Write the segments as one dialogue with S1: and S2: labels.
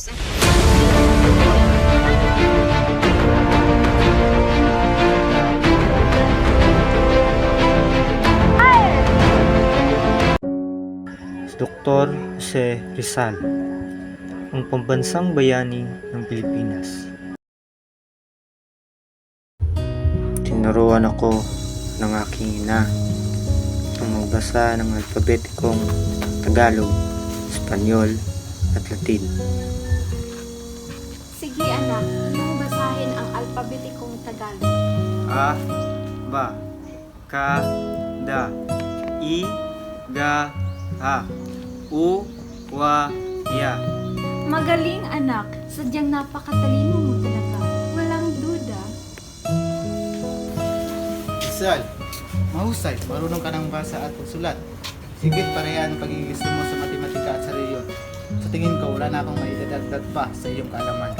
S1: matapos ang
S2: Dr. Jose Rizal, ang pambansang bayani ng Pilipinas. Tinuruan ako ng aking ina ang magbasa ng alpabetikong Tagalog, Espanyol at Latin.
S3: Sige anak, iyong basahin ang alpabetikong Tagalog.
S2: A, ba, ka, da, i, ga, ha, u, wa, ya.
S3: Magaling anak, sadyang napakatalino mo talaga. Walang duda.
S4: Rizal, mahusay, marunong ka ng basa at pagsulat. Sigit parehan ang pagiging gusto mo sa matematika at sa reliyon. Sa tingin ko, wala na akong maidadagdag pa sa iyong kaalaman.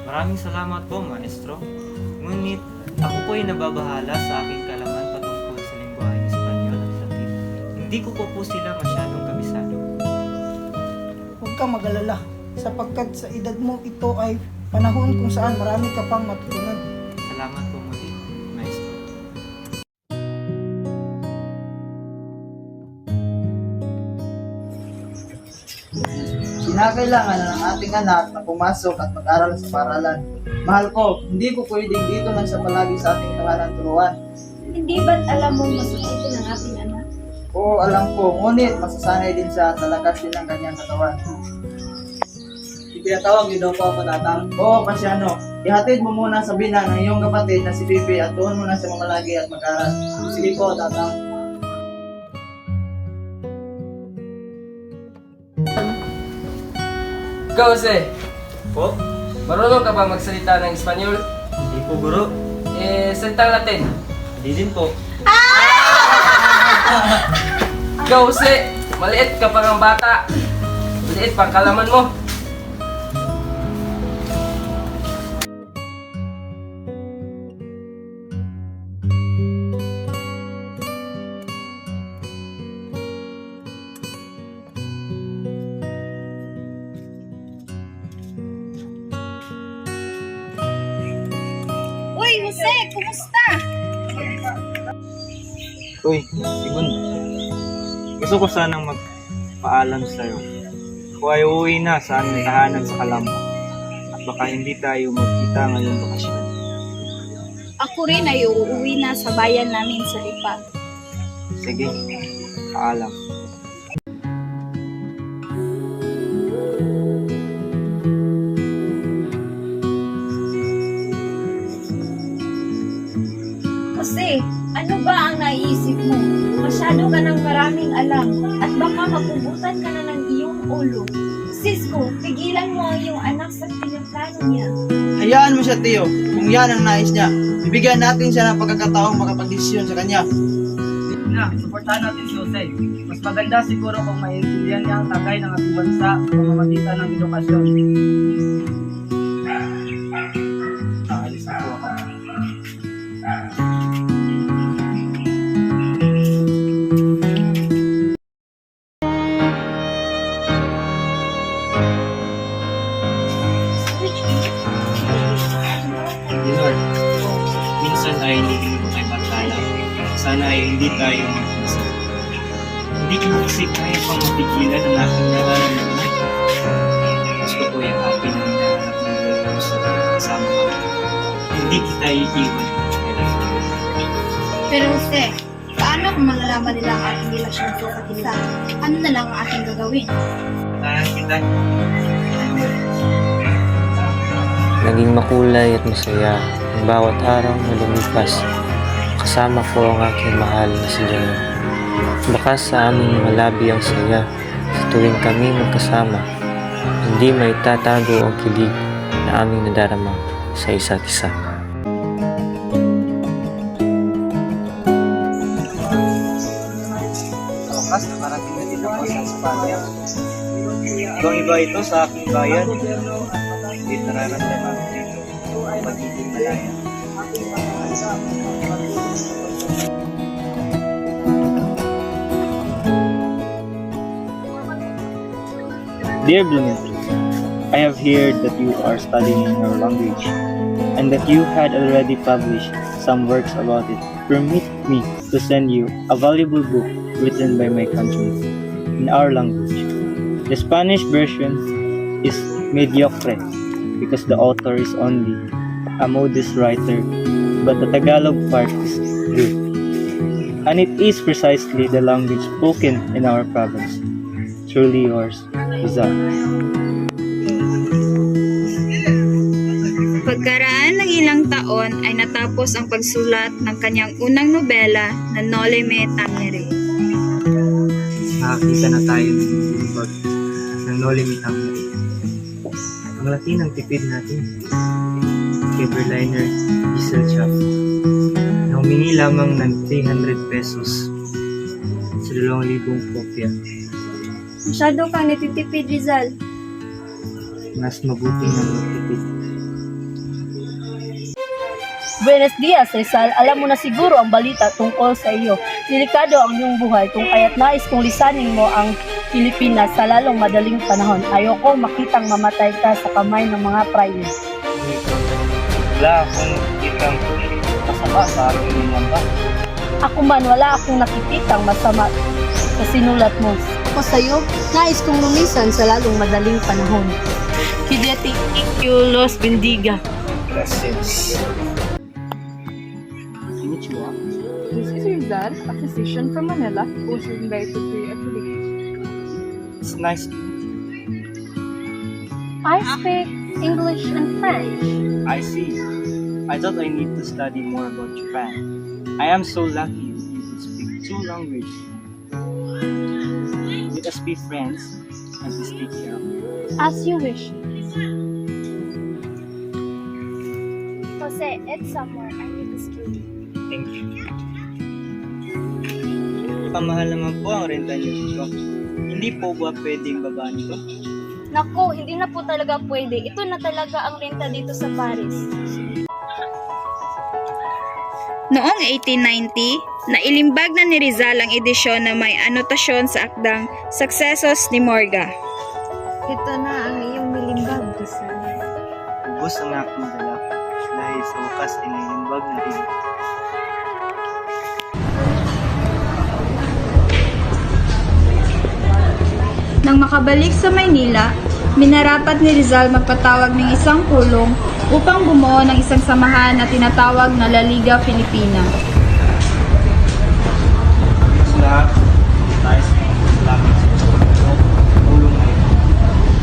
S2: Maraming salamat po, Maestro. Ngunit ako po ay nababahala sa aking kalaman patungkol sa lengguwaheng Espanyol at Latin. Hindi ko po sila masyadong kabisado.
S5: Huwag kang mag-alala, sapagkat sa edad mo ito ay panahon kung saan marami ka pang matutunan.
S2: Salamat po muli, Maestro.
S4: Kinakailangan na ng ating anak na pumasok at mag-aral sa paaralan. Mahal ko, hindi ko pwedeng dito lang siya palagi sa ating tahanan turuan.
S3: Hindi ba't alam mo masakit ng ating anak?
S4: Oo, alam ko, ngunit masasanay din siya at lalakas din ang kanyang katawan. Ipinatawag niyo daw po ako tatang? Oo, Pasyano. Ihatid mo muna sa binan ng iyong kapatid na si Pipi at doon mo na siya mamalagi at mag-aral. Sige po, tatang.
S6: Ikaw, Jose,
S2: Po?
S6: marunong ka ba magsalita ng Espanyol?
S2: Hindi po, Guro.
S6: Salitang Latin.
S2: Hindi din po.
S6: Ikaw, Jose, maliit ka pang bata. Maliit pang kalaman mo.
S3: Uy, Jose, kumusta?
S2: Uy, Sigun. Gusto ko sanang magpaalam sa'yo. Ako ay uuwi na sa aming tahanan sa Calamba. At baka hindi tayo magkita ngayong bakasyon.
S3: Ako rin ay uuwi na sa bayan namin sa Lipa.
S2: Sige, paalam.
S3: Jose, ano ba ang naiisip mo? Masyado ka ng maraming alam at baka mapubutan ka na ng iyong ulo. Cisco, pigilan mo ang iyong anak sa pinaplano niya.
S4: Hayaan mo siya, Tio. Kung yan ang nais niya, bibigyan natin siya ng pagkakataong makapag-desisyon sa kanya.
S7: Na, suportahan natin si Jose. Mas maganda siguro kung maintindihan niya ang tagay ng ating bansa sa pamamagitan ng edukasyon.
S4: Aalis na po ako.
S2: Lord, minsan ay hindi ko tayo pagkala. Sana ay hindi tayo mag-isa. Hindi ko kasi kaya pang mapigilan ang aking nararamdaman. Gusto ko yung aking hinahanap ng Lord sa kasama ka. Hindi kita iiwan.
S3: Pero Jose, paano kung malalaman nila ang ating relasyon sa isa't isa? Ano na lang ang ating gagawin?
S2: Tahan kita.
S8: Naging makulay at masaya ang bawat araw na lumipas. Kasama ko ang aking mahal na si Janine. Bakas sa aming malabi ang saya sa tuwing kami magkasama. Hindi may tatago ang kilig na aming nadarama sa isa't isa.
S4: Sa wakas, nakarating na din ako sa Espanya.
S2: Ibang iba ito sa aking bayan. Hindi nararamdaman ko dito ang pagiging malaya. Dear Bloomington, I have heard that you are studying our language and that you had already published some works about it. Permit me to send you a valuable book written by my countrymen in our language. The Spanish version is mediocre because the author is only a modest writer, but the Tagalog part is good. And it is precisely the language spoken in our province. Truly yours, Rizal.
S3: Pagkaraan ng ilang taon ay natapos ang pagsulat ng kanyang unang nobela na Noli Me Tangere.
S2: Nakakita na tayo ng limbag ng Noli Me Tangere. Ang laki ng tipid natin kay Berliner Gesellschaft na humingi lamang ng 300 pesos sa 2,000 kopya.
S3: Masyado kang natitipid, Rizal.
S2: Mas mabuti ng magtipid.
S1: Buenos dias, Rizal. Alam mo na siguro ang balita tungkol sa iyo. Delikado ang iyong buhay kung kaya't nais kong lisanin mo ang Pilipinas sa lalong madaling panahon. Ayoko makitang mamatay ka sa kamay ng mga prayer.
S2: Wala akong nakikitang masama sa aking linamba.
S1: Ako man, wala akong nakikitang masama sa sinulat mo. Ako sa iyo, nais kong lumisan sa lalong madaling panahon. Kideti Ikyo Los Bendiga.
S2: Gracias. Konnichiwa.
S9: This is Rizal, a physician from Manila who was invited to your affiliation.
S2: It's nice.
S1: I speak English and French.
S2: I see. I thought I need to study more about Japan. I am so lucky that you can speak two languages. Let us be friends and please take care of me.
S1: As you wish.
S3: Jose, it's somewhere. I need to ski.
S2: Thank you. Pamahal naman po ang renta niyo dito. Hindi po ba pwedeng babaan ito?
S3: Naku, hindi na po talaga pwede. Ito na talaga ang renta dito sa Paris. Noong 1890, nailimbag na ni Rizal ang edisyon na may anotasyon sa akdang Successos ni Morga. Ito na ang iyong nilimbag, Rizal.
S2: Ubus ang aking dala dahil sa wakas ay nailimbag na rin.
S3: Nang makabalik sa Maynila, minarapat ni Rizal magpatawag ng isang pulong upang bumuo ng isang samahan na tinatawag na La Liga Filipina.
S2: Sa lahat, tayo sa mga salamat sa tulong na ito.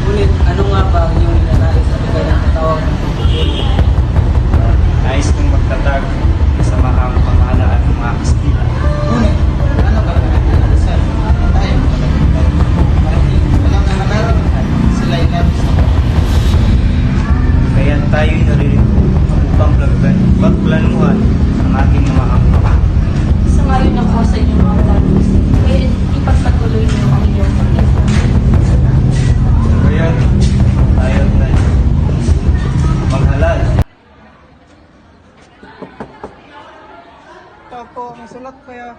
S6: Ngunit ano nga ba ang iyong ninanais sa kanyang katawag ng pagpupulong?
S2: Nais kong magtatag sa mahang pamahalaan ng mga Kastila.
S4: Ngunit, ano ka na Rizal? Tayo, marahil walang nananarabihan sila inabis na
S2: Kaya tayo'y naririto upang pagplanuhan ang ating mga hanggang.
S1: Sa ngayon ako sa inyong mga talos, kaya ipagpatuloy niyo ang inyong pag-ibig.
S2: Kaya tayo na maghalal.
S5: Ito po, ang sulat kaya.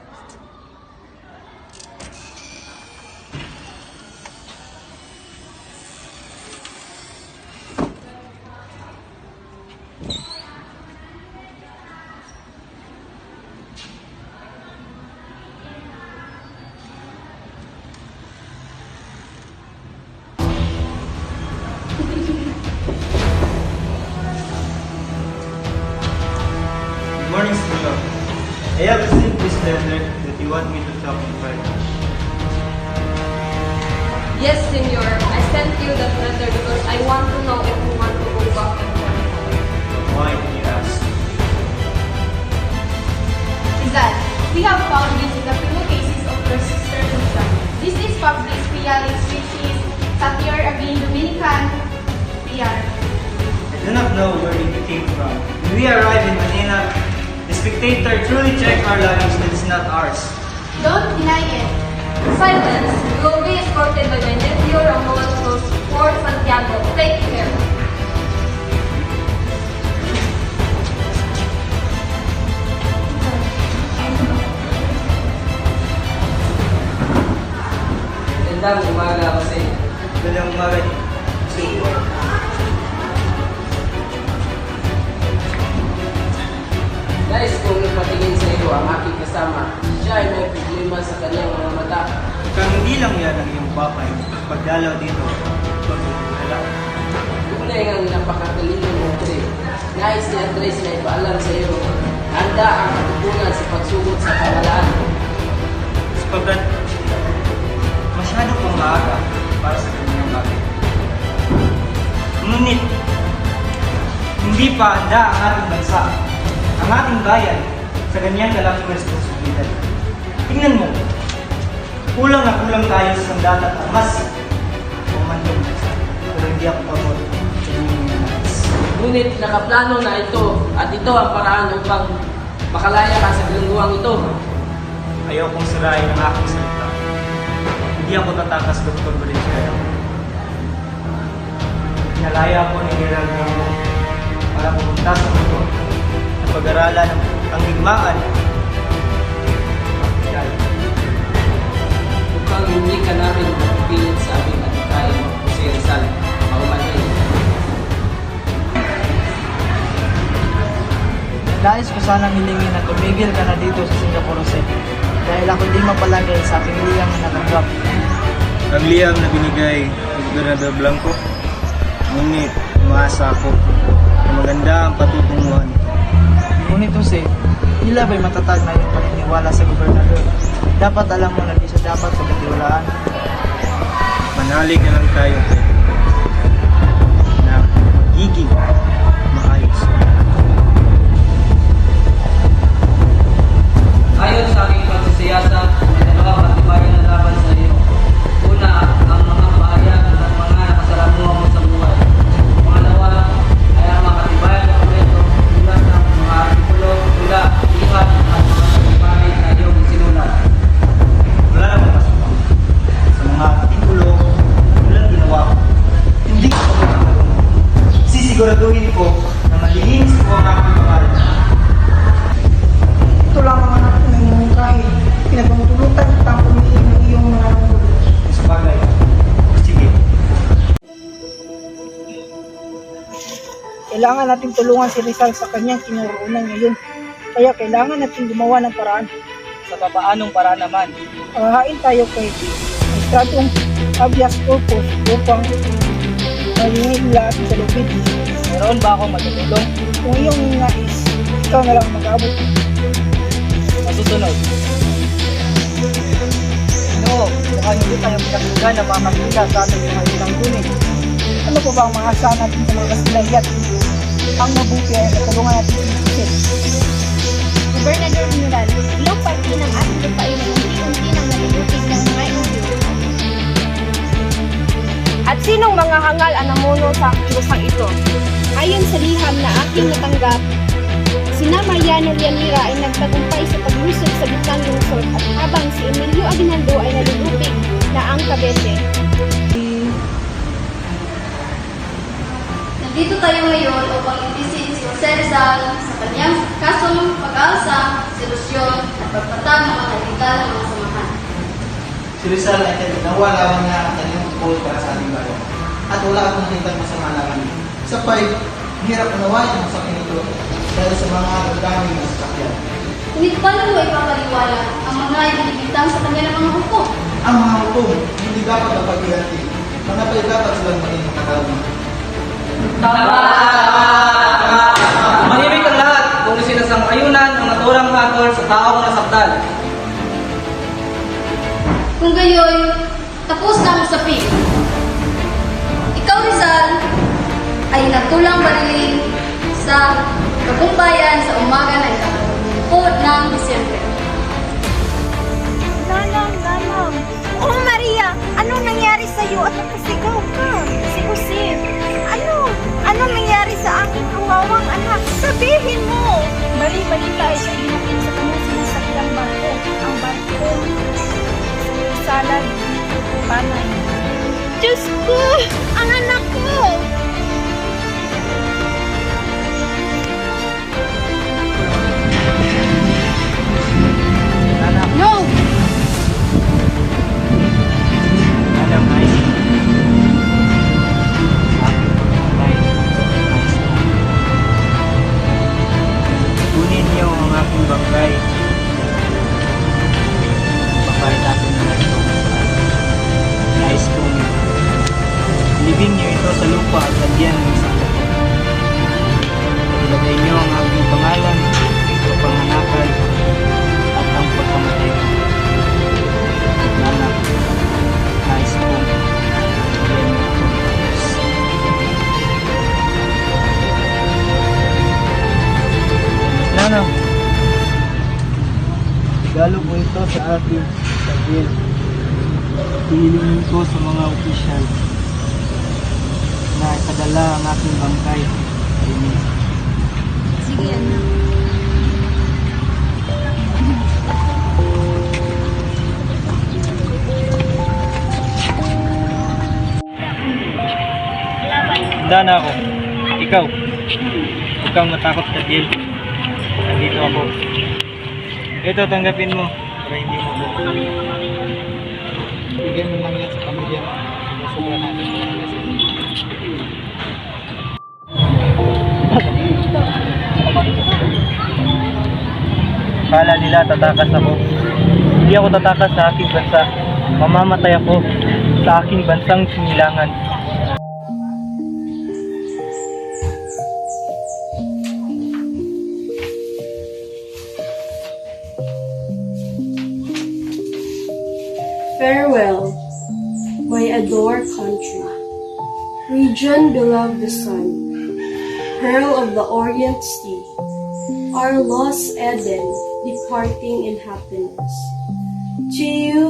S2: Good morning, Studio. I have received this letter that you want me to talk in private.
S9: Yes, Senor. I sent you that letter because I want to know if you want to go back and forth.
S2: Why do you ask?
S10: Rizal, we have found this in the few cases of your sister Lisa. This is Publius Pialis, which is Satyar Agin Dominican PR.
S2: I do not know where you came from. When we arrived in Manila, the spectator truly checked our luggage that is not ours.
S10: Don't deny it.
S9: Silence. You will be escorted by my nephew Ramon to Fort Santiago. Take care.
S6: Magandang umaga kasi
S7: Magandang umaga.
S6: Guys, kung ipatingin sa iyo ang aking kasama, siya ay may problema sa kanyang mga mata.
S7: Kung hindi lang yan ang iyong papay, pagdalaw dito, pagdalaw.
S6: Tunay ang napakagaling ng Andre. Nais ni Andres na ipaalam sa iyo. Handa ang katutunan sa pagsugod sa kamalaan.
S7: Sapagkat masyado pang maaga para sa kanyang bagay. Ngunit, hindi pa handa ang ating bansa, ang ating bayan, sa ganyang kalaking responsibilidad. Tingnan mo, kulang na kulang tayo sa sandata at mas umandong. Pero hindi ako pagod sa inyong nais.
S6: Ngunit nakaplano na ito at ito ang paraan upang makalaya ka sa bilangguang ito.
S7: Ayaw kong sirain ang aking salita. Hindi ako tatakas, Dr. Valenzuela. Pinalaya ko ng nilalagyan mo para pumunta sa mundo at pag-aralan ang digmaan.
S6: Upang hindi ka namin mapipilit sa aming adhikain o si Rizal, maumanhin.
S5: Nais ko sanang hilingin na tumigil ka na dito sa Singapore, Jose. Dahil ako di mapalagay sa aking liyang na natanggap.
S7: Ang liyam na binigay ni Gobernador Blanco, ngunit umaasa ako na maganda ang patutunguhan.
S5: Ngunit Jose, tila ba'y matatag na yung paniniwala sa gobernador? Dapat alam mo na di siya dapat pagkatiwalaan.
S7: Manalig na lang tayo na magiging maayos. Ayon sa aking pagsisiyasat, may dalawang katibayan na laban sa iyo. Una, ang mga bayan at mga nakasalamuha mo sa buhay. Pangalawa, ay ang mga katibayan na komento tulad ng mga artikulo, tula, ihat at mga katibayan na iyong sinulat. Wala namang masama sa mga artikulo na tulang ginawa ko. Hindi ko pagkakalo. Sisiguraduhin ko na malinis ko ang aking pangalan.
S5: Ito lang ang anak ko ng iyong kahit pinagmamutulutan kita ang pumili ng iyong mga nanggulo.
S7: Sa bagay. Sige.
S5: Kailangan natin tulungan si Rizal sa kanyang kinaroonan ngayon. Kaya kailangan natin gumawa ng paraan.
S7: Sa papaanong para naman?
S5: Hahain tayo kay Estradong Habeas Corpus upang malingin lahat sa lupit.
S7: Meron ba akong matutulong?
S5: Kung iyong nais, ikaw na lang mag-abot.
S7: Masusunod.
S5: No, mukhang hindi tayo pinaglugan na mga kasila sa ating mga ilang gunin. Ano po ba ang mga asahan natin sa mga kasilayat? Ang mabuti ay natulungan natin si Jesus.
S10: Gobernador General, ilang parte ng ating lupain ay unti-unti nang nalulutig ng mga Indio.
S3: At sinong mga hangal ang namuno sa kusang ito?
S10: Ayon sa liham na aking natanggap, sina Mariano Llanera ay nagtagumpay sa paglusog sa bitang lungsod at habang si Emilio Aguinaldo ay nalulupig na ang Cavite.
S9: Nandito tayo ngayon upang itisin si Jose Rizal sa kanyang kasong pag-aalsa, solusyon at pagpatag ng mga legal na mga samahan.
S4: Si Rizal ay ginawa lamang niya ang kanyang tungkol para sa ating bayan. At wala akong nakitang masama lamang. Isa pa'y hirap unawain ang sakin ito dahil sa mga daming na sasakyan.
S9: Ngunit paano mo ipapaliwanag ang mga inibitang sa kanya ng mga hukom?
S4: Ang mga hukom hindi dapat mapaghiganti. Mga pa'y dapat silang maging makatarungan.
S7: Manibig ang lahat kung sinasang-ayunan ang naturang hatol sa taong nasaktan.
S9: Kung gayoy, tapos na ang usapin. Ikaw, Rizal, ay natulang barilin sa Kapumbayan sa umaga ng ika-10 ng Disyembre.
S3: Nanang. Oh, Maria, anong nangyari sa'yo at nakasigaw ka? Si Jose, ano nangyari sa aking kawawang anak? Sabihin mo! Bali-balita ay siya ginapin sa kanyang sinasaklang barko. Ang barko, salad, panay. Diyos ko! Ang anak ko!
S2: darating sa jail. Hihilingin ko sa mga opisyal na ipadala ang aking bangkay sa inyo.
S3: Sige, anak.
S2: Handa na ako. Ikaw, huwag kang matakot sa jail. Nandito ako. Ito, tanggapin mo para hindi mo ako.
S4: Bigyan mo lang yan sa pamilya mo. Sobra natin.
S2: Kala nila tatakas ako. Hindi ako tatakas sa aking bansa. Mamamatay ako sa aking bansang sinilangan.
S11: Farewell, my adored country, region beloved the sun, pearl of the Orient Sea, our lost Eden, departing in happiness. To you,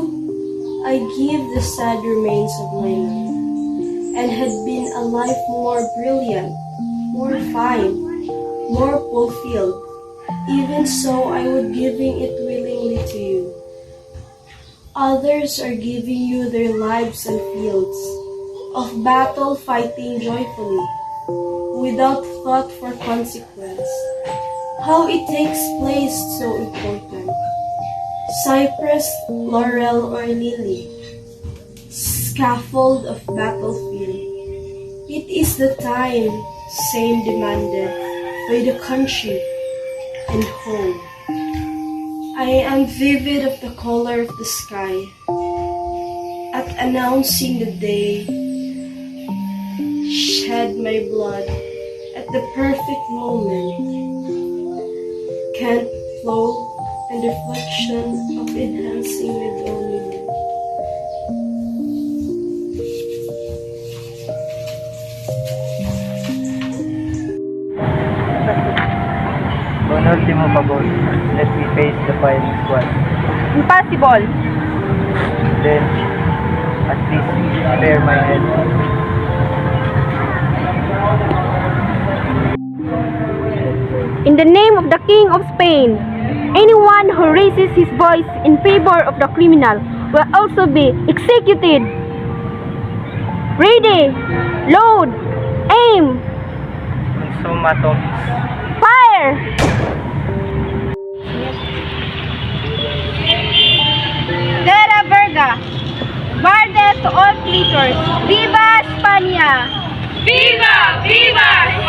S11: I give the sad remains of my life, and had been a life more brilliant, more fine, more fulfilled. Even so, I would giving it willingly to you. Others are giving you their lives and fields of battle, fighting joyfully, without thought for consequence. How it takes place so important. Cypress, laurel, or lily, scaffold of battlefield. It is the time, same demanded by the country and home. I am vivid of the color of the sky at announcing the day. Shed my blood at the perfect moment. Can't flow and reflection of enhancing with loneliness.
S2: Con ultimo favor, let me face the firing squad.
S1: Impossible!
S2: Then, at least spare my head.
S10: In the name of the King of Spain, anyone who raises his voice in favor of the criminal will also be executed. Ready, load, aim,
S2: Consumatum.
S10: fire! Terra Verga, Bardes to all fleeters, Viva España!
S3: Viva! Viva!